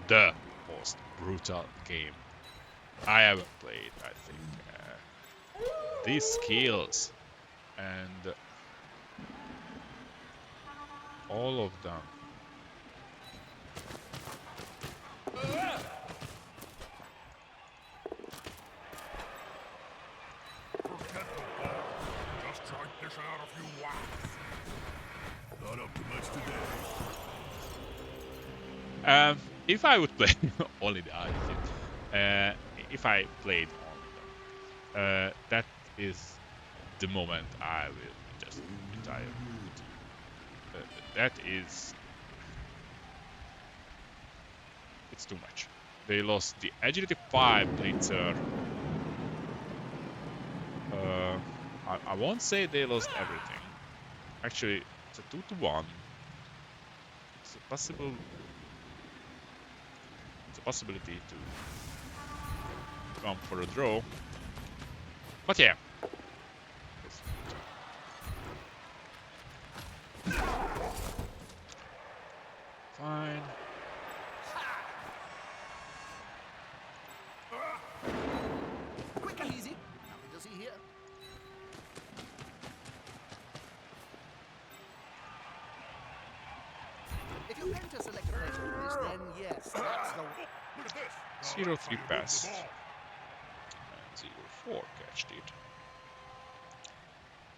the most brutal game I ever played, I think. These skills and all of them. Just tried dishing out a few whacks. Not up to much today. If I would play only the item, if I played only them, that is the moment I will just retire. That is, it's too much. They lost the agility 5 blitzer. I won't say they lost everything. Actually, it's a 2-1. It's a possible. It's a possibility to come for a draw. But yeah. Fine. quick and easy. Nothing to see here. If you enter select a place to do this, then yes, that's the one. Look at this. 0-3 pass. The ball. And 0-4 catched it.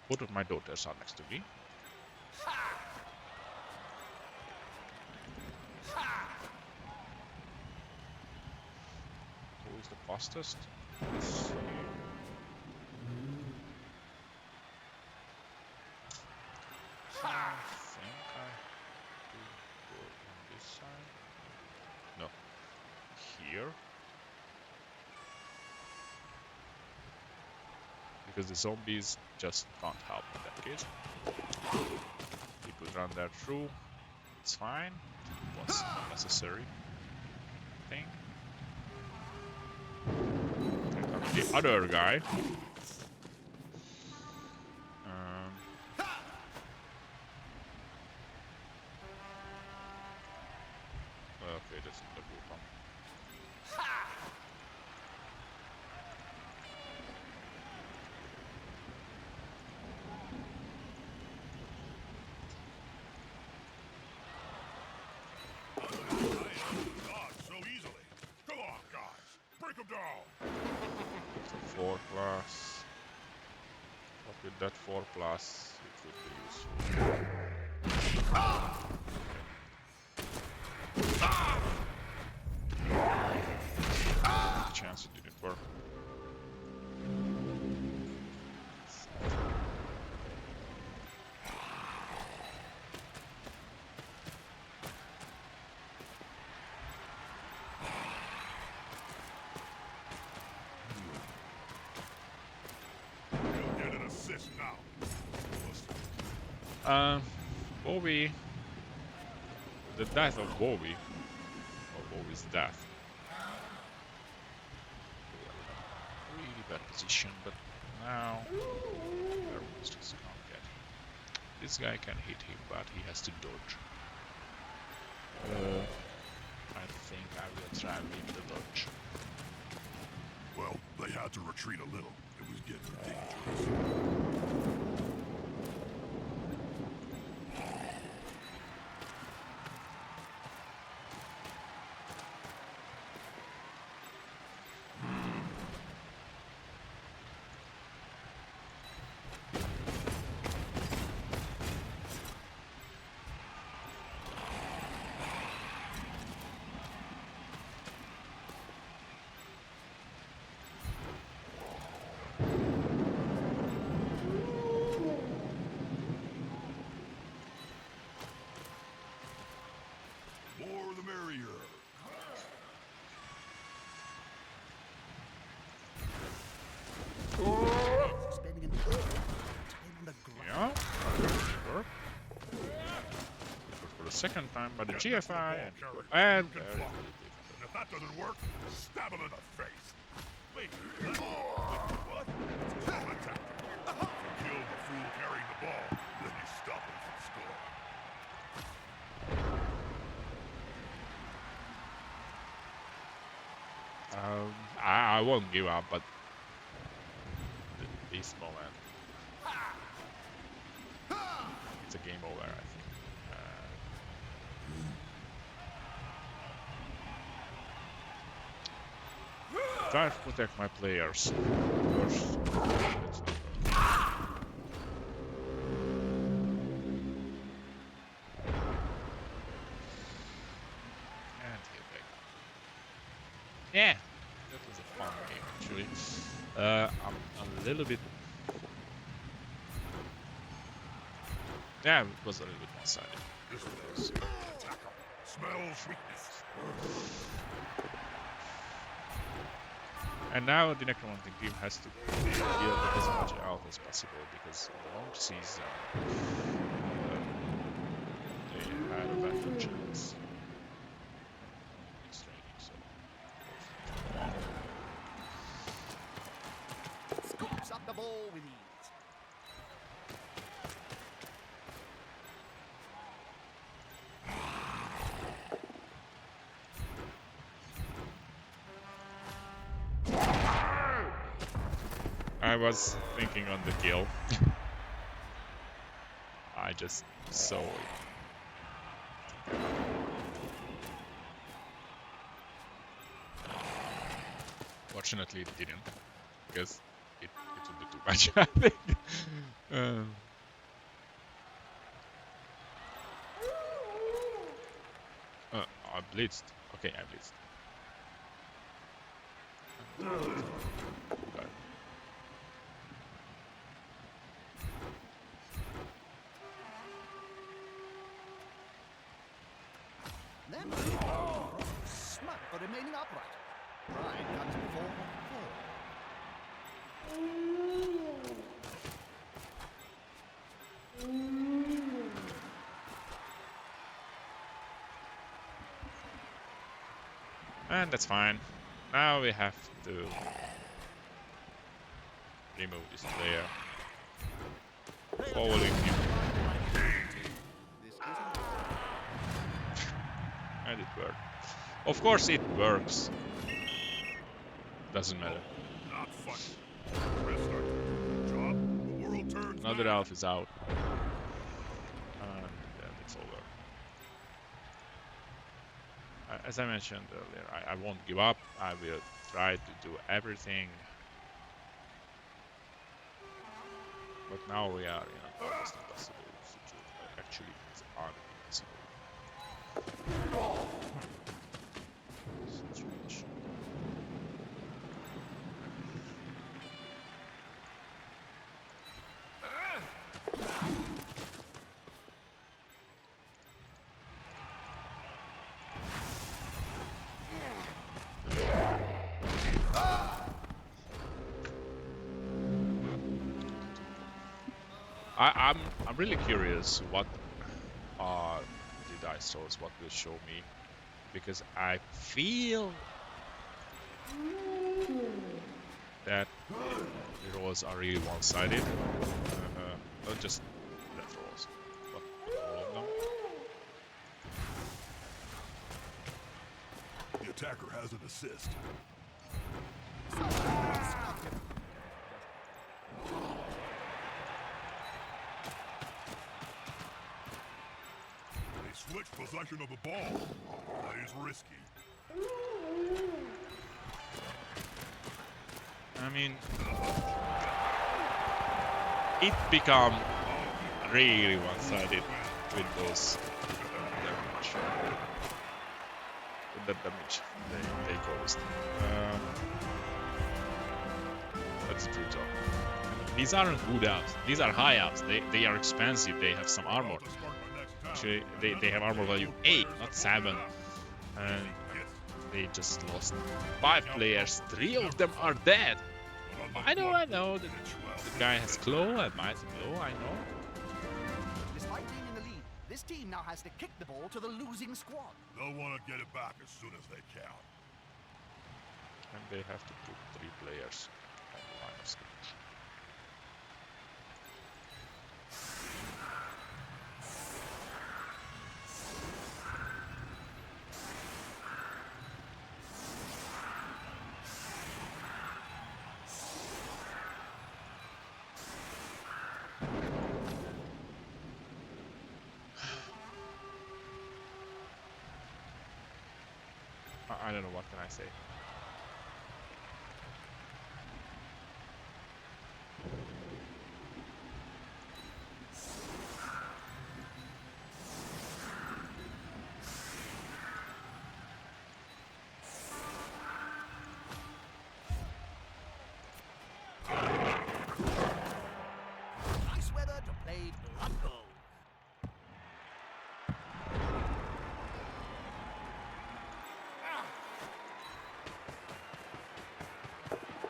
Both of my daughters are next to me. fastest. Let's see. So I think I have to go on this side. No, here. Because the zombies just can't help in that case. People run there through. It's fine. It was unnecessary thing. Here comes the other guy. Okay, that's not the good one. God, so easily. Come on, guys. Break them down. So 4 plus. But with that 4 plus, it would be useful. Chance it didn't work. You'll get an assist now. Bowie. The death of Bowie. Or Bowie's death. Really bad position, but now our monsters can't get him. This guy can hit him, but he has to dodge. I think I will try with the dodge. Well, they had to retreat a little. It was getting dangerous. More the merrier. Spending an awful lot of time on the ground. Yeah, work. For the second time by the GFI and You can block it. And if that doesn't work, stab him in the face. Wait, what? It's a common tactic. You kill the fool carrying the ball, then you stop him from scoring. I won't give up, but this moment, it's a game over, I think. Try to protect my players first. It's not working. And here they go. Yeah, that was a fun game actually. I'm a little bit. Yeah, it was a little bit one-sided. This is attack him. Smells weakness. And now the necromancer team has to deal with as much out as possible because in the launch season they had a better chance. It's raining, so Scoops up the ball with ease. I was thinking on the kill. I just saw it. Fortunately, it didn't, because it would be too much, I think. I blitzed. Okay, I blitzed. Okay. Then smug for remaining upright. Pride comes before fall. And that's fine. Now we have to remove this player. Following him. This isn't And it worked. Of course it works. Doesn't matter. Not funny. Restart. Job. The world turns Another back. elf is out. And then it's over. As I mentioned earlier, I won't give up. I will try to do everything. But now we are in an almost impossible situation. Actually, it's impossible situation. I'm really curious what the dice rolls, what will show me, because I feel that the rolls are really one-sided. Not just red rolls, but all of them. The attacker has an assist. They switch possession of the ball. That is risky. I mean, it become really one-sided with those damage. With that damage they caused. That's brutal. These aren't good elves. These are high elves. They are expensive. They have some armor. Actually, they have armor value 8, not 7. And they just lost 5 players. 3 of them are dead. I know. The guy has claw and mighty blow, I know. Despite being in the lead, this team now has to kick the ball to the losing squad. They'll want to get it back as soon as they can. And they have to put 3 players on the line of scrimmage. I don't know, what can I say? Nice weather to play blood gold.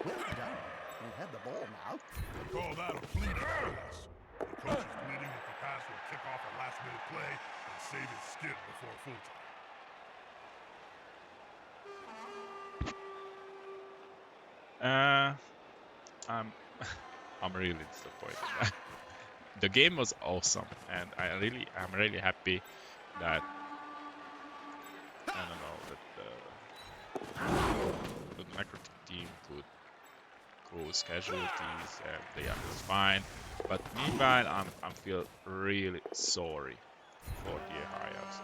Well done. You have the ball now. Call that a fleeting pass. The coach is believing that the pass will kick off a last-minute play and save his skin before full time. I'm really disappointed. The game was awesome, and I'm really happy that the necrotic team could cause casualties and they are just fine. But meanwhile, I feel really sorry for the high elves.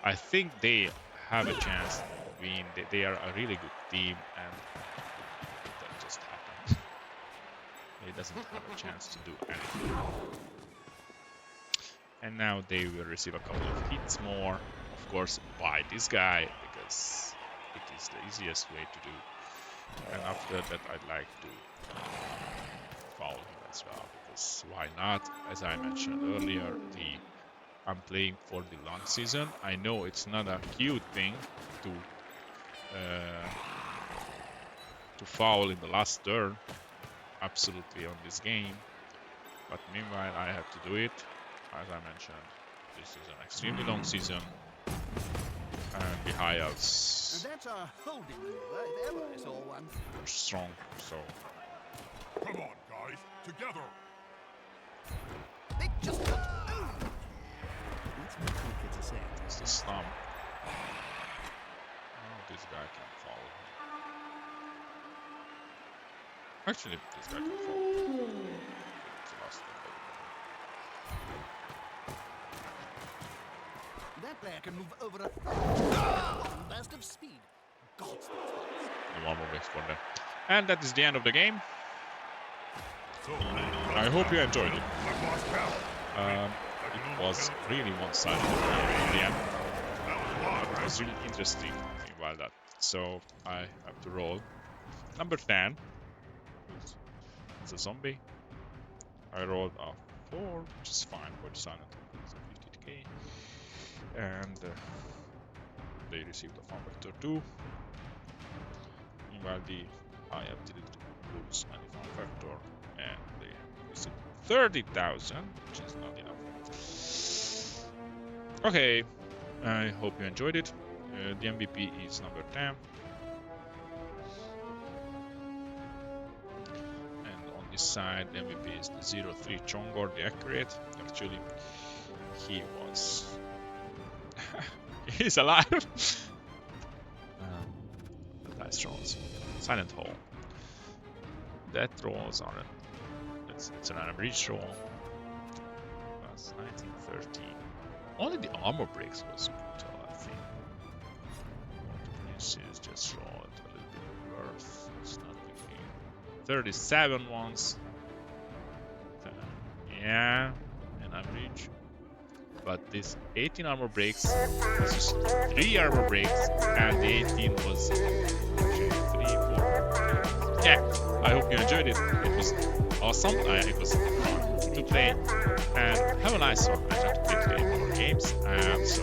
I think they have a chance to win. They are a really good team, and that just happened. He doesn't have a chance to do anything. And now they will receive a couple of hits more, of course, by this guy, because it is the easiest way to do. And after that, I'd like to foul him as well, because why not? As I mentioned earlier, I'm playing for the long season. I know it's not a cute thing to foul in the last turn, absolutely, on this game. But meanwhile, I have to do it. As I mentioned, this is an extremely long season, and the high elves And that's a holding maneuver if ever I saw one. are strong, so Come on, guys, together. They just got owned. Let's make it a set. it's the slump. Oh, this guy can fall. Actually, this guy can fall. It's the last one. That player can move over a one burst of speed. God's And one more race for them. And that is the end of the game. So, I hope you enjoyed it. I lost count. It was really one-sided in the end. It was really interesting while that. So I have to roll number 10. It's a zombie. I rolled a 4, which is fine for the Silent Howl. It's a 50k. And they received a fun vector 2. Meanwhile, I have did lose any fun vector, and they received 30,000, which is not enough. Okay, I hope you enjoyed it. The MVP is number 10. And on this side, the MVP is the 03 Chongor, the accurate. Actually, he was. He's alive! The dice rolls. Silent Howl. That rolls are it's an average roll. That's 1913. Only the armor breaks was brutal, I think. The princes just rolled a little bit worse. It's not big deal. 37 ones. Yeah, an average. But this 18 armor breaks, this is 3 armor breaks, and the 18 was actually 3, 4. Yeah, I hope you enjoyed it. It was awesome. It was fun to play, and have a nice one. I try to play today more games, so